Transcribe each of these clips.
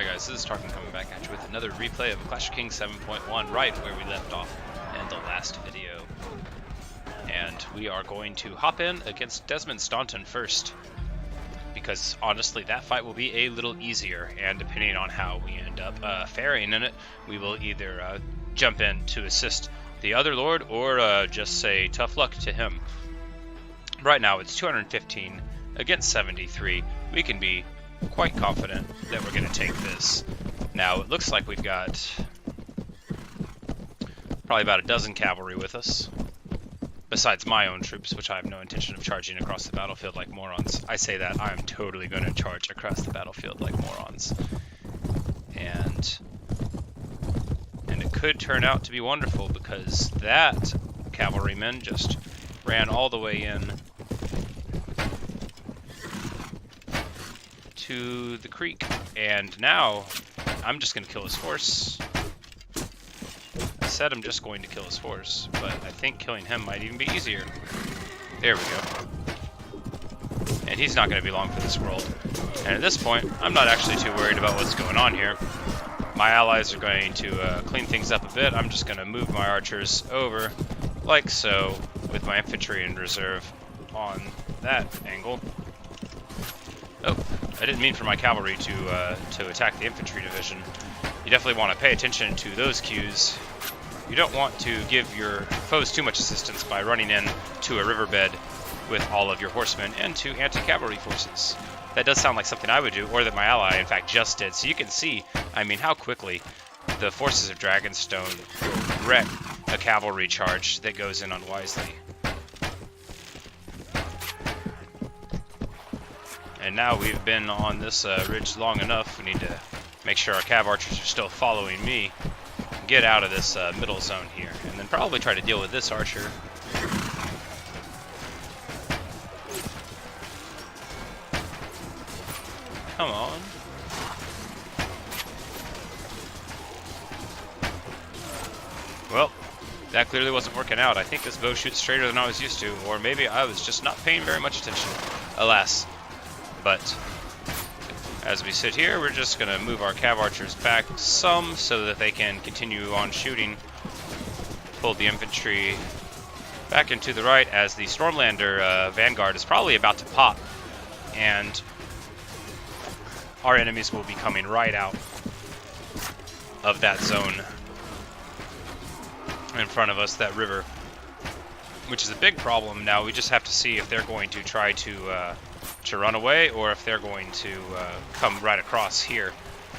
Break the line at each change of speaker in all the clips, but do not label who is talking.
Hi guys, this is Tarkin coming back at you with another replay of Clash of Kings 7.1, right where we left off in the last video. And we are going to hop in against Desmond Staunton first, because honestly that fight will be a little easier, and depending on how we end up faring in it, we will either jump in to assist the other Lord, or just say tough luck to him. Right now it's 215 against 73. We can be quite confident that we're going to take this. Now, it looks like we've got probably about a dozen cavalry with us, besides my own troops, which I have no intention of charging across the battlefield like morons. I say that, I am totally going to charge across the battlefield like morons. And it could turn out to be wonderful, because that cavalryman just ran all the way in to the creek, and now I'm just going to kill his horse. I said I'm just going to kill his horse, but I think killing him might even be easier. There we go. And he's not going to be long for this world. And at this point, I'm not actually too worried about what's going on here. My allies are going to clean things up a bit. I'm just going to move my archers over, like so, with my infantry in reserve on that angle. Oh, I didn't mean for my cavalry to attack the infantry division. You definitely want to pay attention to those cues. You don't want to give your foes too much assistance by running in to a riverbed with all of your horsemen and to anti-cavalry forces. That does sound like something I would do, or that my ally, in fact, just did. So you can see, I mean, how quickly the forces of Dragonstone wreck a cavalry charge that goes in unwisely. And now we've been on this ridge long enough, we need to make sure our cav archers are still following me. Get out of this middle zone here, and then probably try to deal with this archer. Come on. Well, that clearly wasn't working out. I think this bow shoots straighter than I was used to, or maybe I was just not paying very much attention. Alas. But as we sit here, we're just going to move our cav archers back some so that they can continue on shooting. Pull the infantry back into the right as the Stormlander vanguard is probably about to pop, and our enemies will be coming right out of that zone in front of us, that river, which is a big problem. Now we just have to see if they're going to try to run away, or if they're going to come right across here.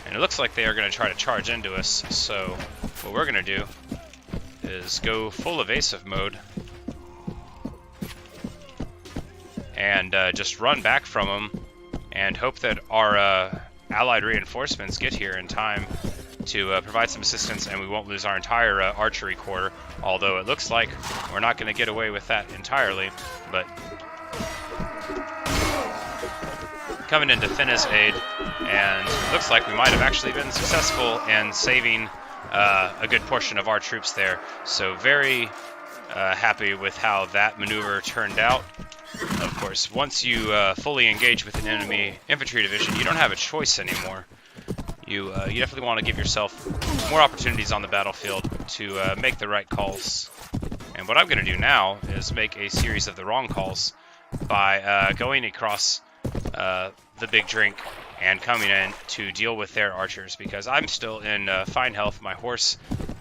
And it looks like they are going to try to charge into us, so what we're going to do is go full evasive mode and just run back from them and hope that our allied reinforcements get here in time to provide some assistance, and we won't lose our entire archery corps, although it looks like we're not going to get away with that entirely. But coming into Finna's aid, and it looks like we might have actually been successful in saving a good portion of our troops there. So very happy with how that maneuver turned out. Of course, once you fully engage with an enemy infantry division, you don't have a choice anymore. You definitely want to give yourself more opportunities on the battlefield to make the right calls. And what I'm going to do now is make a series of the wrong calls by going across the big drink and coming in to deal with their archers, because I'm still in fine health, my horse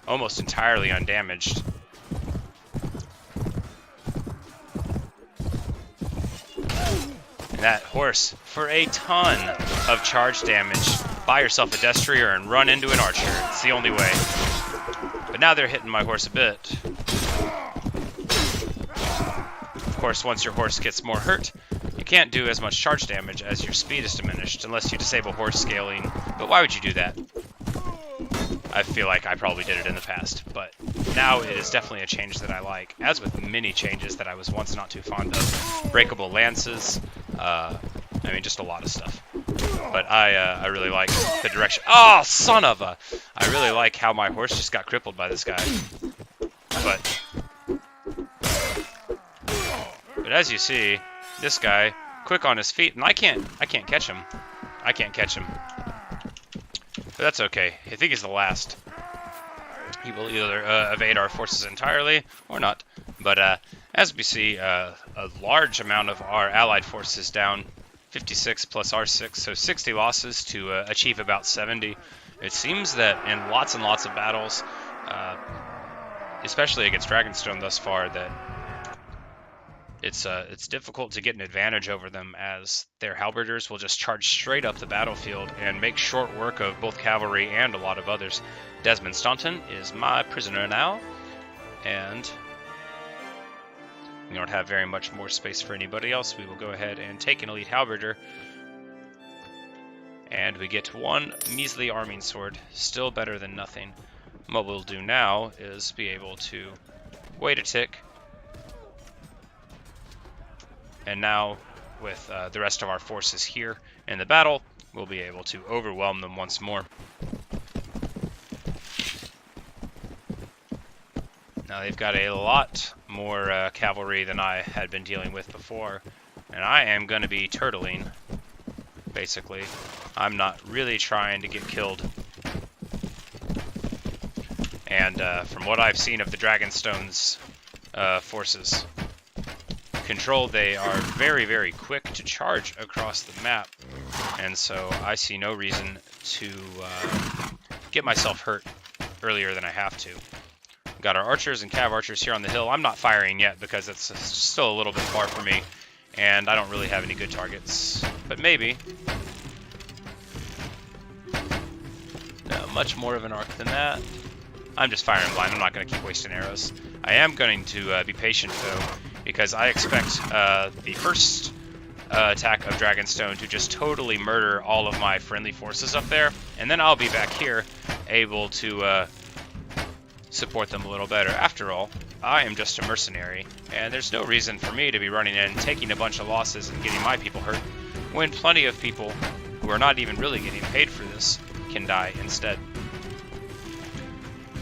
almost entirely undamaged. And that horse, for a ton of charge damage, buy yourself a destrier and run into an archer. It's the only way. But now they're hitting my horse a bit. Of course, once your horse gets more hurt, you can't do as much charge damage as your speed is diminished unless you disable horse scaling. But why would you do that? I feel like I probably did it in the past, but now it is definitely a change that I like, as with many changes that I was once not too fond of. Breakable lances, I mean, just a lot of stuff. But I really like the direction. Oh, son of a! I really like how my horse just got crippled by this guy. But as you see, this guy quick on his feet, and I can't catch him. I can't catch him. But that's okay. I think he's the last. He will either evade our forces entirely or not. But as we see, a large amount of our allied forces down, 56 plus our 6, so 60 losses to achieve about 70. It seems that in lots and lots of battles, especially against Dragonstone thus far, that it's difficult to get an advantage over them, as their halberders will just charge straight up the battlefield and make short work of both cavalry and a lot of others. Desmond Staunton is my prisoner now, and we don't have very much more space for anybody else. We will go ahead and take an elite halberder, and we get one measly arming sword, still better than nothing. What we'll do now is be able to wait a tick, and now with the rest of our forces here in the battle, we'll be able to overwhelm them once more. Now they've got a lot more cavalry than I had been dealing with before, and I am going to be turtling, basically. I'm not really trying to get killed. And from what I've seen of the Dragonstone's forces control, they are very, very quick to charge across the map, and so I see no reason to get myself hurt earlier than I have to. Got our archers and cav archers here on the hill. I'm not firing yet because it's still a little bit far for me, and I don't really have any good targets. But maybe. No, much more of an arc than that. I'm just firing blind. I'm not going to keep wasting arrows. I am going to be patient, though, because I expect the first attack of Dragonstone to just totally murder all of my friendly forces up there, and then I'll be back here able to support them a little better. After all, I am just a mercenary, and there's no reason for me to be running in, taking a bunch of losses and getting my people hurt, when plenty of people who are not even really getting paid for this can die instead.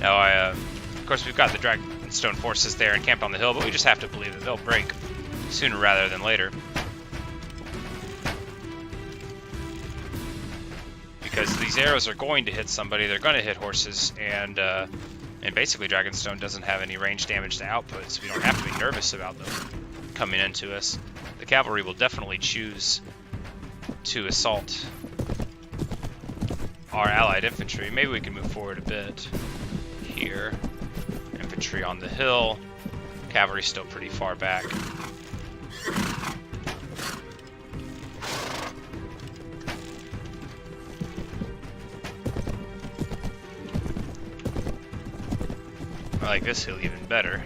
Now, of course, we've got the Dragonstone forces there encamped on the hill, but we just have to believe that they'll break sooner rather than later. Because these arrows are going to hit somebody, they're going to hit horses, and basically Dragonstone doesn't have any range damage to output, so we don't have to be nervous about them coming into us. The cavalry will definitely choose to assault our allied infantry. Maybe we can move forward a bit here. Infantry on the hill. Cavalry still pretty far back. I like this hill even better.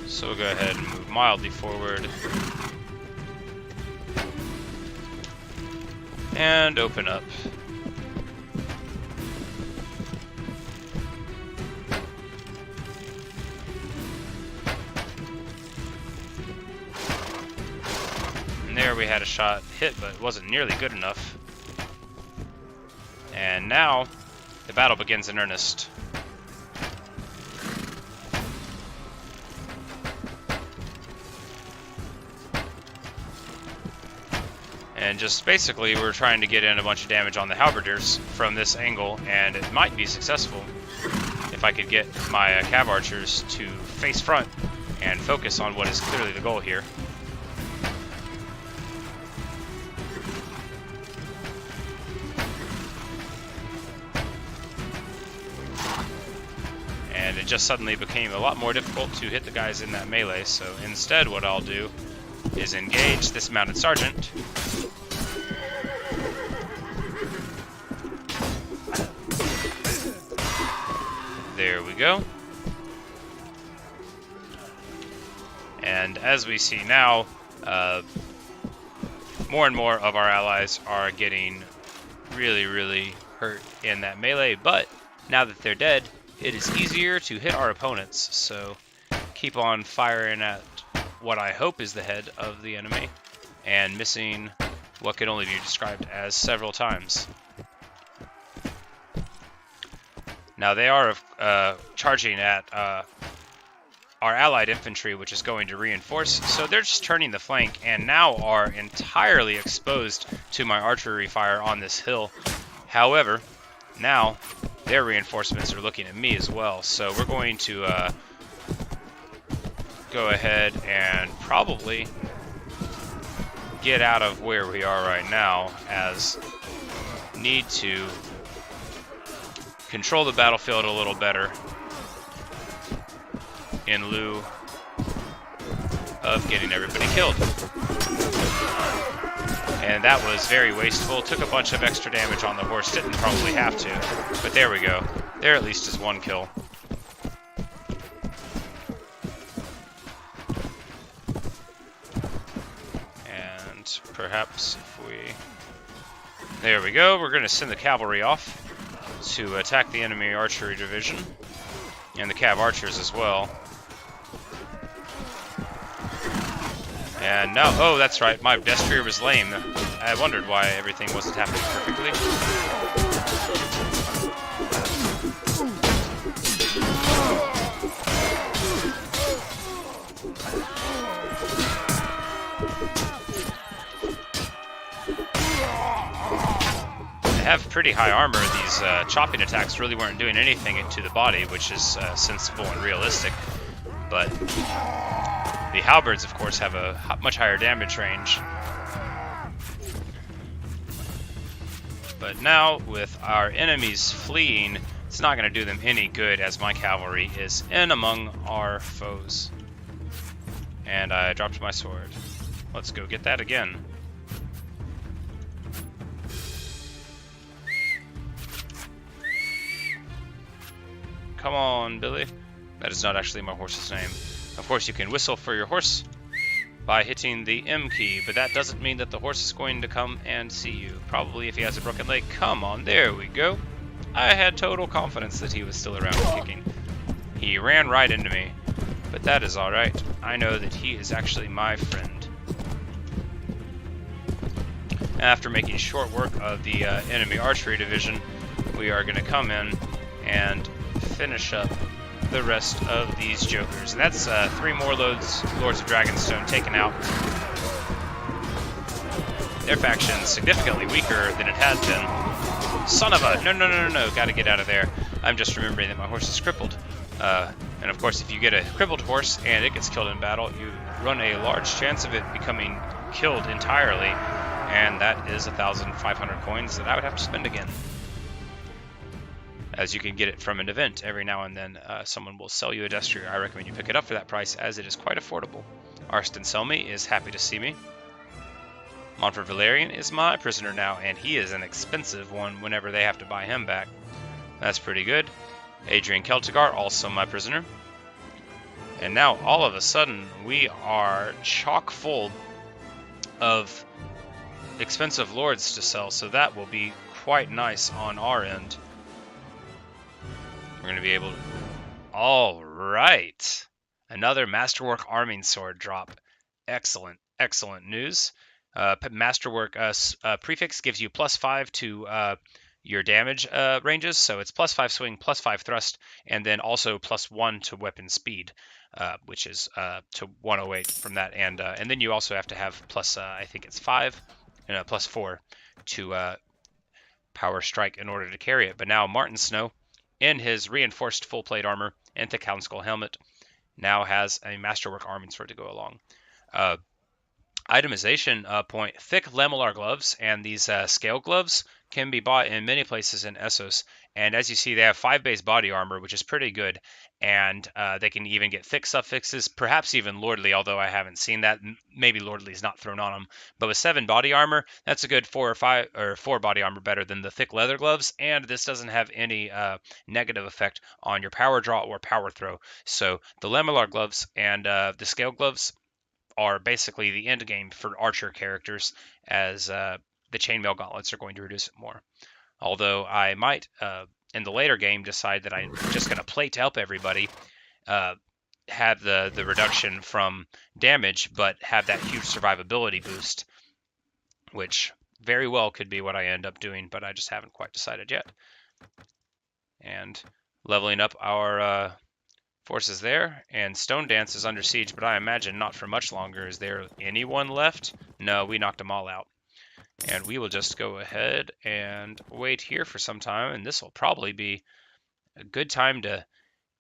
So we'll go ahead and move mildly forward. And open up. And there we had a shot hit, but it wasn't nearly good enough. And now the battle begins in earnest. And just basically we're trying to get in a bunch of damage on the halberders from this angle, and it might be successful if I could get my cav archers to face front and focus on what is clearly the goal here. And it just suddenly became a lot more difficult to hit the guys in that melee, so instead what I'll do is engage this mounted sergeant. There we go. And as we see now, more and more of our allies are getting really, really hurt in that melee, but now that they're dead, it is easier to hit our opponents, so keep on firing at what I hope is the head of the enemy, and missing what can only be described as several times. Now they are charging at our allied infantry, which is going to reinforce, so they're just turning the flank and now are entirely exposed to my archery fire on this hill. However, now their reinforcements are looking at me as well. So we're going to go ahead and probably get out of where we are right now, as need to control the battlefield a little better in lieu of getting everybody killed. And that was very wasteful. Took a bunch of extra damage on the horse. Didn't probably have to, but there we go. There at least is one kill. And perhaps if we... There we go. We're going to send the cavalry off to attack the enemy archery division. And the cav archers as well. And now, oh, that's right, my destrier was lame. I wondered why everything wasn't happening perfectly. They have pretty high armor. These chopping attacks really weren't doing anything to the body, which is sensible and realistic. But the halberds, of course, have a much higher damage range. But now, with our enemies fleeing, it's not going to do them any good, as my cavalry is in among our foes. And I dropped my sword. Let's go get that again. Come on, Billy. That is not actually my horse's name. Of course, you can whistle for your horse by hitting the M key, but that doesn't mean that the horse is going to come and see you. Probably if he has a broken leg. Come on, there we go. I had total confidence that he was still around and kicking. He ran right into me, but that is alright. I know that he is actually my friend. After making short work of the enemy archery division, we are going to come in and finish up the rest of these jokers. And that's 3 more Lords of Dragonstone taken out. Their faction's significantly weaker than it has been. Son of a... No. Gotta get out of there. I'm just remembering that my horse is crippled. And of course, if you get a crippled horse and it gets killed in battle, you run a large chance of it becoming killed entirely. And that is 1,500 coins that I would have to spend again. As you can get it from an event every now and then, someone will sell you a destrier. I recommend you pick it up for that price, as it is quite affordable. Arston Selmy is happy to see me. Montfort Velaryon is my prisoner now, and he is an expensive one whenever they have to buy him back. That's pretty good. Adrian Celtigar, also my prisoner. And now, all of a sudden, we are chock full of expensive lords to sell, so that will be quite nice on our end. We're going to be able to... Alright! Another Masterwork Arming Sword drop. Excellent, excellent news. Masterwork prefix gives you +5 to your damage ranges, so it's +5 swing, +5 thrust, and then also +1 to weapon speed, which is to 108 from that. And then you also have to have I think it's +4 to power strike in order to carry it. But now Martin Snow, in his reinforced full plate armor and thick hound skull helmet, now has a Masterwork Arming Sword to go along. Itemization point: thick lamellar gloves and these scale gloves can be bought in many places in Essos. And as you see, they have 5 base body armor, which is pretty good. And they can even get thick suffixes, perhaps even Lordly, although I haven't seen that. Maybe Lordly's not thrown on them. But with 7 body armor, that's a good 4 body armor better than the thick leather gloves. And this doesn't have any negative effect on your power draw or power throw. So the lamellar gloves and the scale gloves are basically the end game for archer characters, as the chainmail gauntlets are going to reduce it more. Although I might, in the later game, decide that I'm just going to plate to help everybody, have the reduction from damage, but have that huge survivability boost, which very well could be what I end up doing, but I just haven't quite decided yet. And leveling up our forces there, and Stonedance is under siege, but I imagine not for much longer. Is there anyone left? No, we knocked them all out. And we will just go ahead and wait here for some time, and this will probably be a good time to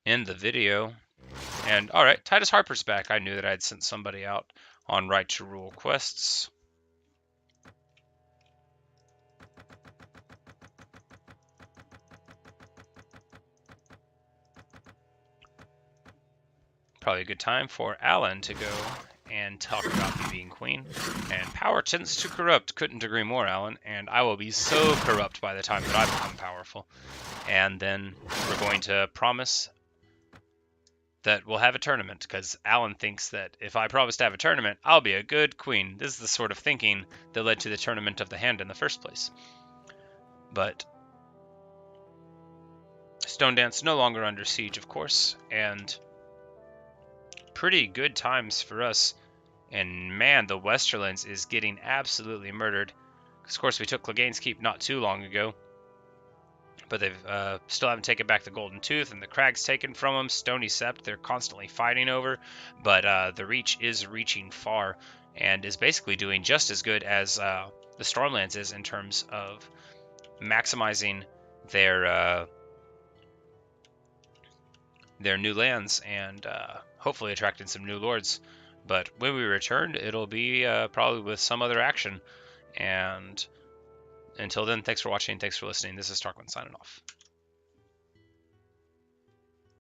end the video. And all right, Titus Harper's back. I knew that I'd sent somebody out on Right to Rule quests. Probably a good time for Alan to go and talk about me being queen. And power tends to corrupt. Couldn't agree more, Alan. And I will be so corrupt by the time that I become powerful. And then we're going to promise that we'll have a tournament, because Alan thinks that if I promise to have a tournament, I'll be a good queen. This is the sort of thinking that led to the Tournament of the Hand in the first place. But Stonedance no longer under siege, of course, and pretty good times for us. And man, the Westerlands is getting absolutely murdered. Of course, we took Clegane's Keep not too long ago, but they've still haven't taken back the Golden Tooth, and the Crag's taken from them. Stony Sept, they're constantly fighting over, but the Reach is reaching far and is basically doing just as good as the Stormlands is in terms of maximizing their new lands and hopefully attracting some new lords. But when we return, it'll be probably with some other action. And until then, thanks for watching. Thanks for listening. This is Tarquin signing off.